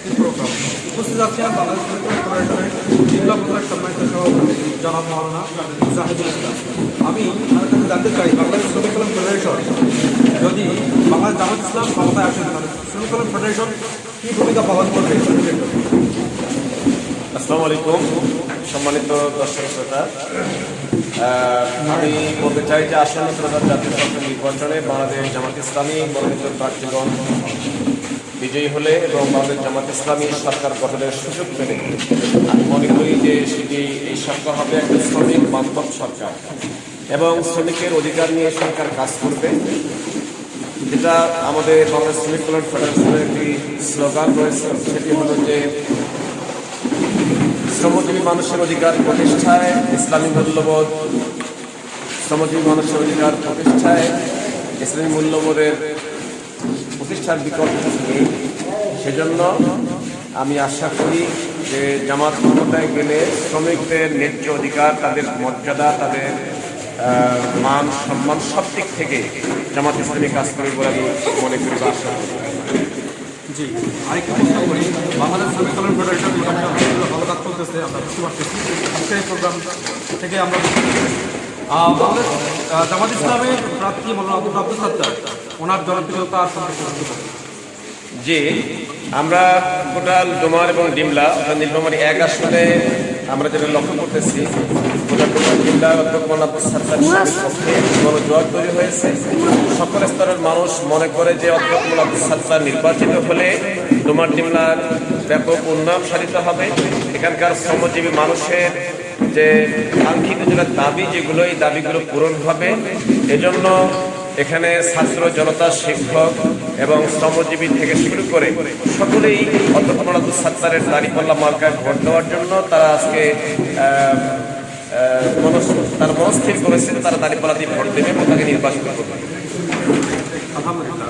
একটি প্রোগ্রাম উপস্থিত আছেন বাংলাদেশ ফেডারেশনের জিলা প্রধান সম্মানিত সভাপতি জনাব মাওলানা জাহিদুল ইসলাম। আমি আপনার কাছে জানতে চাই, বাংলাদেশ শ্রমিক কল্যাণ ফেডারেশন যদি বাংলাদেশ জামাত ইসলাম ক্ষমতায় আসেন, তাহলে শ্রমিক কল্যাণ ফেডারেশন কী ভূমিকা পালন করবে? আসসালামু আলাইকুম সম্মানিত দর্শক শ্রোতা, আমি বলতে চাই যে আসন্ন ত্রয়োদশ জাতীয় সংসদ নির্বাচনে বাংলাদেশ জামাত ইসলামী মনোনীত প্রার্থীগণ বিজয়ী হলে এবং বাংলাদেশ জামাত ইসলামী সরকার গঠনের সুযোগ পেলে আমি মনে করি যে সেটি এই সরকার হবে একটা শ্রমিক বান্ধব সরকার এবং শ্রমিকের অধিকার নিয়ে সরকার কাজ করবে। যেটা আমাদের বাংলাদেশ শ্রমিক কল্যাণ ফেডারেশনের একটি স্লোগান রয়েছে, সেটি হলো যে শ্রমজীবী মানুষের অধিকার প্রতিষ্ঠায় ইসলামী মূল্যবোধ, শ্রমজীবী মানুষের অধিকার প্রতিষ্ঠায় ইসলামী মূল্যবোধের প্রতিষ্ঠার বিকল্প নেই। সেজন্য আমি আশা করি যে জামাত ক্ষমতায় গেলে শ্রমিকদের ন্যায্য অধিকার, তাদের মর্যাদা, তাদের মান সম্মান সব দিক থেকে জামাত ইসলামী কাজ করবে বলে আমি মনে করি বা আশা করি। জি, আরেকটা প্রশ্ন করি, বাংলাদেশ শ্রমিক কল্যাণ ফেডারেশন ভালো কাজ চলতেছে, আমরা বুঝতে পারতেছি। আজকের এই প্রোগ্রাম থেকে আমরা বাংলাদেশ জামাত ইসলামের প্রার্থী মৌলানা আব্দুল সাত্তার, ওনার জনপ্রিয়তা সম্পর্কে যে আমরা টোটাল ডোমার এবং ডিমলা নীলফামারী 1 আসনে আমরা যেটা লক্ষ্য করতেছি, টোটাল ডিমলা অধ্যক্ষ মৌলানা আব্দুল সাত্তার পক্ষে গণজোয়ার তৈরি হয়েছে। সকল স্তরের মানুষ মনে করে যে অধ্যক্ষ মৌলানা আব্দুল সাত্তার নির্বাচিত হলে ডোমার ডিমলার ব্যাপক উন্নয়ন সাধিত হবে। এখানকার শ্রমজীবী মানুষের যে কাঙ্ক্ষিত যেটা দাবি, যেগুলো এই দাবিগুলো পূরণ হবে। এজন্য এখানে ছাত্র জনতা, শিক্ষক এবং শ্রমজীবী থেকে শুরু করে সকলেই অধ্যক্ষ মৌলানা আব্দুল সাত্তারের দাঁড়িপাল্লা মার্কায় ভোট দেওয়ার জন্য তারা আজকে মনস্থির করেছেন, তারা দাঁড়িপাল্লা দিয়ে ভোট দেবে এবং তাকে নির্বাচিত করবে। আলহামদুলিল্লাহ।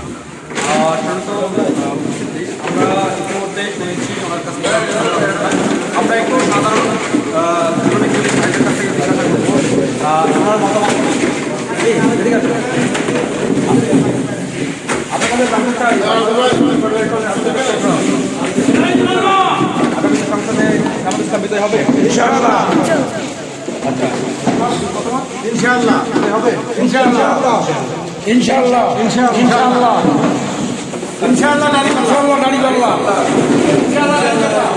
আমরা ইতিমধ্যে শুনেছি ওনার কাছ থেকে, আমরা একটু সাধারণ ভাইদের কাছ থেকে জিজ্ঞাসা করবো ওনার মতামত। ঠিক আছে, আপনাদের জানতে চাই আগামী সংসদে জামাত ইসলাম বিজয় হবে ইনশাআল্লাহ। আচ্ছা, ইনশাআল্লাহ হবে, ইনশাআল্লাহ ইনশাআল্লাহ ইনশাআল্লাহ ইনশাআল্লাহ ইনশাআল্লাহ